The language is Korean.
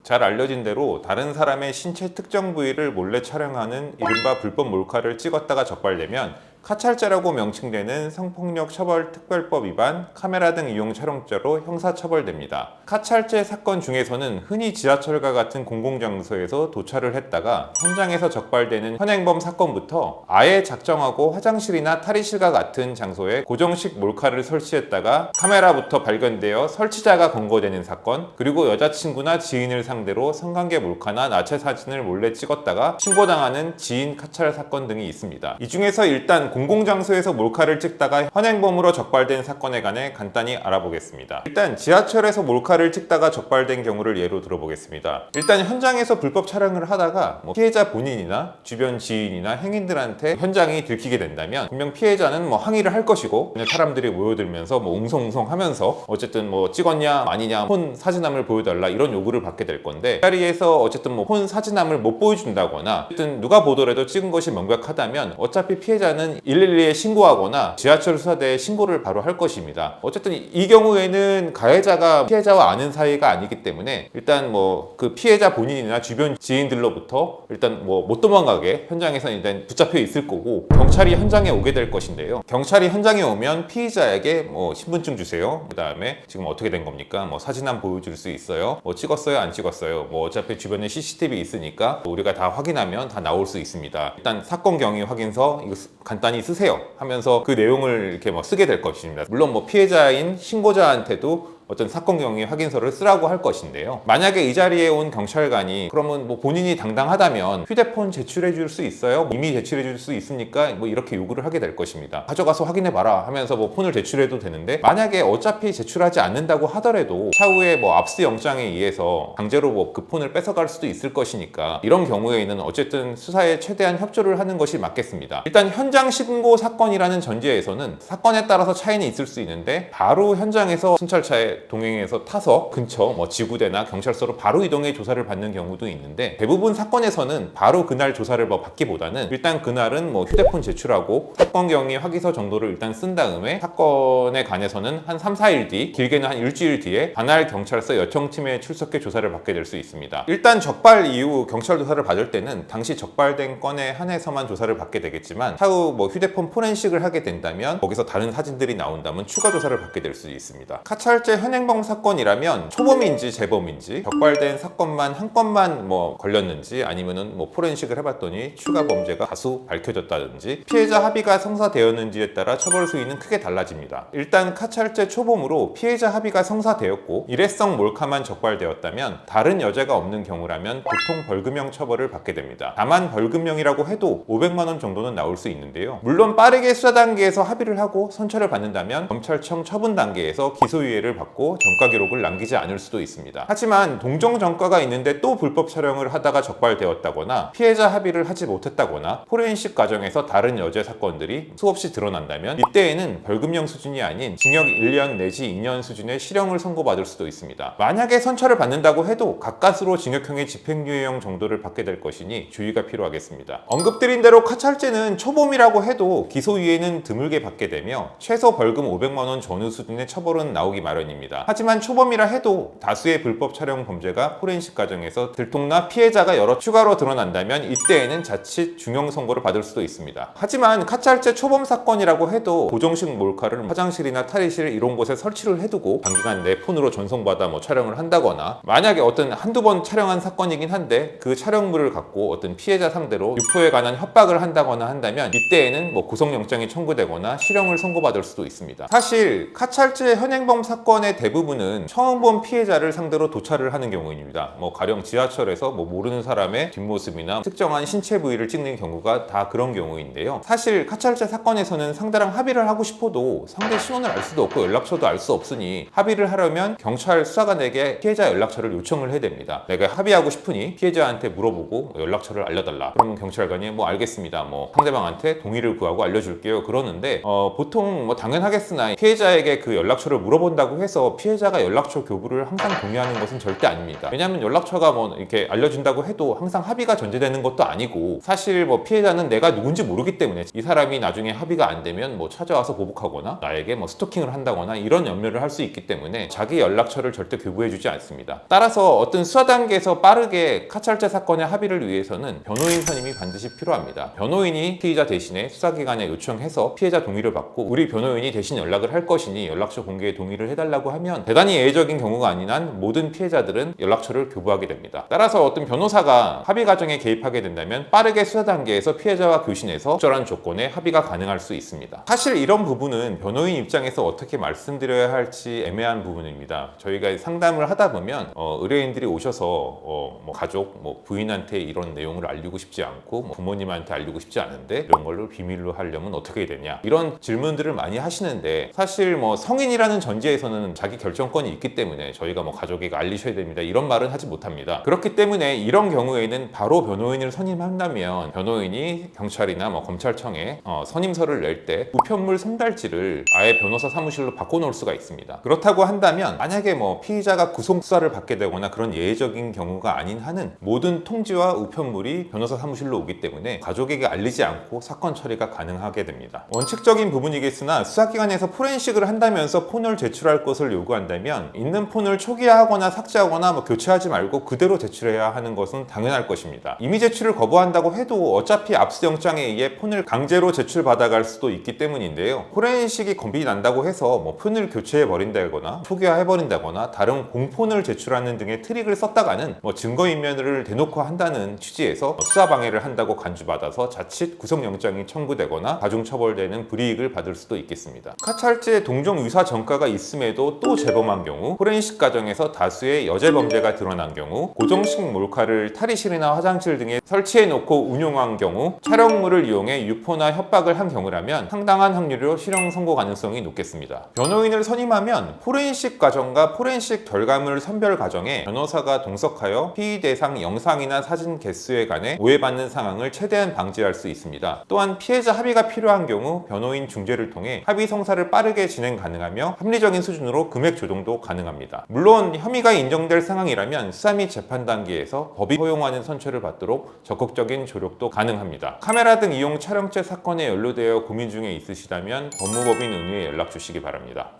잘 알려진 대로 다른 사람의 신체 특정 부위를 몰래 촬영하는 이른바 불법 몰카를 찍었다가 적발되면 카찰죄라고 명칭되는 성폭력 처벌 특별법 위반, 카메라 등 이용 촬영죄로 형사처벌됩니다. 카찰죄 사건 중에서는 흔히 지하철과 같은 공공장소에서 도찰을 했다가 현장에서 적발되는 현행범 사건부터 아예 작정하고 화장실이나 탈의실과 같은 장소에 고정식 몰카를 설치했다가 카메라부터 발견되어 설치자가 검거되는 사건, 그리고 여자친구나 지인을 상대로 성관계 몰카나 나체 사진을 몰래 찍었다가 신고당하는 지인 카찰 사건 등이 있습니다. 이 중에서 일단 공공장소에서 몰카를 찍다가 현행범으로 적발된 사건에 관해 간단히 알아보겠습니다. 일단 지하철에서 몰카를 찍다가 적발된 경우를 예로 들어보겠습니다. 일단 현장에서 불법 촬영을 하다가 피해자 본인이나 주변 지인이나 행인들한테 현장이 들키게 된다면 분명 피해자는 항의를 할 것이고 그냥 사람들이 모여들면서 웅성웅성 하면서 어쨌든 찍었냐 아니냐 폰 사진함을 보여달라 이런 요구를 받게 될 건데, 이 자리에서 어쨌든 폰 사진함을 못 보여준다거나 어쨌든 누가 보더라도 찍은 것이 명백하다면 어차피 피해자는 112에 신고하거나 지하철 수사대에 신고를 바로 할 것입니다. 어쨌든 이 경우에는 가해자가 피해자와 아는 사이가 아니기 때문에 일단 그 피해자 본인이나 주변 지인들로부터 일단 못 도망가게 현장에서 일단 붙잡혀 있을 거고, 경찰이 현장에 오게 될 것인데요. 경찰이 현장에 오면 피의자에게 신분증 주세요. 그 다음에 지금 어떻게 된 겁니까? 사진함 보여줄 수 있어요? 찍었어요? 안 찍었어요? 어차피 주변에 CCTV 있으니까 우리가 다 확인하면 다 나올 수 있습니다. 일단 사건 경위 확인서 이거 간단히 쓰세요 하면서 그 내용을 이렇게 쓰게 될 것입니다. 물론 피해자인 신고자한테도 어떤 사건 경위 확인서를 쓰라고 할 것인데요. 만약에 이 자리에 온 경찰관이 그러면 본인이 당당하다면 휴대폰 제출해 줄 수 있어요? 이미 제출해 줄 수 있습니까? 이렇게 요구를 하게 될 것입니다. 가져가서 확인해 봐라 하면서 폰을 제출해도 되는데, 만약에 어차피 제출하지 않는다고 하더라도 차후에 압수 영장에 의해서 강제로 그 폰을 뺏어갈 수도 있을 것이니까 이런 경우에는 어쨌든 수사에 최대한 협조를 하는 것이 맞겠습니다. 일단 현장 신고 사건이라는 전제에서는 사건에 따라서 차이는 있을 수 있는데 바로 현장에서 순찰차에 동행해서 타서 근처 지구대나 경찰서로 바로 이동해 조사를 받는 경우도 있는데, 대부분 사건에서는 바로 그날 조사를 받기보다는 일단 그날은 휴대폰 제출하고 사건 경위 확인서 정도를 일단 쓴 다음에 사건에 관해서는 한 3, 4일 뒤, 길게는 한 일주일 뒤에 관할 경찰서 여청팀에 출석해 조사를 받게 될 수 있습니다. 일단 적발 이후 경찰 조사를 받을 때는 당시 적발된 건에 한해서만 조사를 받게 되겠지만, 차후 휴대폰 포렌식을 하게 된다면 거기서 다른 사진들이 나온다면 추가 조사를 받게 될 수 있습니다. 카찰죄 현행범 사건이라면 초범인지 재범인지, 적발된 사건만 한 건만 걸렸는지, 아니면은 포렌식을 해봤더니 추가 범죄가 다수 밝혀졌다든지 피해자 합의가 성사되었는지에 따라 처벌 수위는 크게 달라집니다. 일단 카찰죄 초범으로 피해자 합의가 성사되었고 일회성 몰카만 적발되었다면 다른 여죄가 없는 경우라면 보통 벌금형 처벌을 받게 됩니다. 다만 벌금형이라고 해도 500만 원 정도는 나올 수 있는데요. 물론 빠르게 수사 단계에서 합의를 하고 선처를 받는다면 검찰청 처분 단계에서 기소유예를 받고 전과 기록을 남기지 않을 수도 있습니다. 하지만 동정 전과가 있는데 또 불법 촬영을 하다가 적발되었다거나 피해자 합의를 하지 못했다거나 포렌식 과정에서 다른 여죄 사건들이 수없이 드러난다면 이때에는 벌금형 수준이 아닌 징역 1년 내지 2년 수준의 실형을 선고받을 수도 있습니다. 만약에 선처를 받는다고 해도 가까스로 징역형의 집행유예형 정도를 받게 될 것이니 주의가 필요하겠습니다. 언급드린 대로 카찰죄는 초범이라고 해도 기소유예는 드물게 받게 되며 최소 벌금 500만 원 전후 수준의 처벌은 나오기 마련입니다. 하지만 초범이라 해도 다수의 불법 촬영 범죄가 포렌식 과정에서 들통나 피해자가 여러 추가로 드러난다면 이때에는 자칫 중형 선고를 받을 수도 있습니다. 하지만 카찰죄 초범 사건이라고 해도 고정식 몰카를 화장실이나 탈의실 이런 곳에 설치를 해두고 단기간 내 폰으로 전송받아 촬영을 한다거나, 만약에 한두 번 촬영한 사건이긴 한데 그 촬영물을 갖고 어떤 피해자 상대로 유포에 관한 협박을 한다거나 한다면 이때에는 구속영장이 청구되거나 실형을 선고받을 수도 있습니다. 사실 카찰죄 현행범 사건의 대부분은 처음 본 피해자를 상대로 도찰을 하는 경우입니다. 가령 지하철에서 모르는 사람의 뒷모습이나 특정한 신체 부위를 찍는 경우가 다 그런 경우인데요. 사실 카찰죄 사건에서는 상대랑 합의를 하고 싶어도 상대 신원을 알 수도 없고 연락처도 알 수 없으니 합의를 하려면 경찰 수사관에게 피해자 연락처를 요청을 해야 됩니다. 내가 합의하고 싶으니 피해자한테 물어보고 연락처를 알려달라. 그러면 경찰관이 알겠습니다. 상대방한테 동의를 구하고 알려줄게요. 그러는데 보통 당연하겠으나 피해자에게 그 연락처를 물어본다고 해서 해서 피해자가 연락처 교부를 항상 동의하는 것은 절대 아닙니다. 왜냐하면 연락처가 뭐 이렇게 알려준다고 해도 항상 합의가 전제되는 것도 아니고, 사실 뭐 피해자는 내가 누군지 모르기 때문에 이 사람이 나중에 합의가 안 되면 뭐 찾아와서 보복하거나 나에게 뭐 스토킹을 한다거나 이런 염려를 할 수 있기 때문에 자기 연락처를 절대 교부해주지 않습니다. 따라서 어떤 수사 단계에서 빠르게 카찰자 사건의 합의를 위해서는 변호인 선임이 반드시 필요합니다. 변호인이 피의자 대신에 수사기관에 요청해서 피해자 동의를 받고, 우리 변호인이 대신 연락을 할 것이니 연락처 공개에 동의를 해달라고 하면 대단히 예외적인 경우가 아닌 한 모든 피해자들은 연락처를 교부하게 됩니다. 따라서 어떤 변호사가 합의 과정에 개입하게 된다면 빠르게 수사 단계에서 피해자와 교신해서 적절한 조건에 합의가 가능할 수 있습니다. 사실 이런 부분은 변호인 입장에서 어떻게 말씀드려야 할지 애매한 부분입니다. 저희가 상담을 하다 보면 의뢰인들이 오셔서 뭐 가족, 뭐 부인한테 이런 내용을 알리고 싶지 않고 뭐 부모님한테 알리고 싶지 않은데 이런 걸로 비밀로 하려면 어떻게 되냐, 이런 질문들을 많이 하시는데, 사실 뭐 성인이라는 전제에서는 자기 결정권이 있기 때문에 저희가 뭐 가족에게 알리셔야 됩니다 이런 말은 하지 못합니다. 그렇기 때문에 이런 경우에는 바로 변호인을 선임한다면 변호인이 경찰이나 뭐 검찰청에 선임서를 낼 때 우편물 송달지를 아예 변호사 사무실로 바꿔놓을 수가 있습니다. 그렇다고 한다면 만약에 뭐 피의자가 구속 수사를 받게 되거나 그런 예외적인 경우가 아닌 한은 모든 통지와 우편물이 변호사 사무실로 오기 때문에 가족에게 알리지 않고 사건 처리가 가능하게 됩니다. 원칙적인 부분이겠으나 수사기관에서 포렌식을 한다면서 폰을 제출할 것을 요구한다면 있는 폰을 초기화하거나 삭제하거나 뭐 교체하지 말고 그대로 제출해야 하는 것은 당연할 것입니다. 이미 제출을 거부한다고 해도 어차피 압수영장에 의해 폰을 강제로 제출받아갈 수도 있기 때문인데요. 포렌식이 겁이 난다고 해서 뭐 폰을 교체해버린다거나 초기화해버린다거나 다른 공폰을 제출하는 등의 트릭을 썼다가는 뭐 증거인멸을 대놓고 한다는 취지에서 수사방해를 한다고 간주받아서 자칫 구속영장이 청구되거나 가중처벌되는 불이익을 받을 수도 있겠습니다. 카찰지에 동종 유사 전과가 있음에도 또 재범한 경우, 포렌식 과정에서 다수의 여죄 범죄가 드러난 경우, 고정식 몰카를 탈의실이나 화장실 등에 설치해놓고 운용한 경우, 촬영물을 이용해 유포나 협박을 한 경우라면 상당한 확률로 실형 선고 가능성이 높겠습니다. 변호인을 선임하면 포렌식 과정과 포렌식 결과물 선별 과정에 변호사가 동석하여 피의 대상 영상이나 사진 개수에 관해 오해받는 상황을 최대한 방지할 수 있습니다. 또한 피해자 합의가 필요한 경우 변호인 중재를 통해 합의 성사를 빠르게 진행 가능하며 합리적인 수준으로 금액 조정도 가능합니다. 물론 혐의가 인정될 상황이라면 수사 및 재판 단계에서 법이 허용하는 선처를 받도록 적극적인 조력도 가능합니다. 카메라 등 이용 촬영죄 사건에 연루되어 고민 중에 있으시다면 법무법인 은유에 연락 주시기 바랍니다.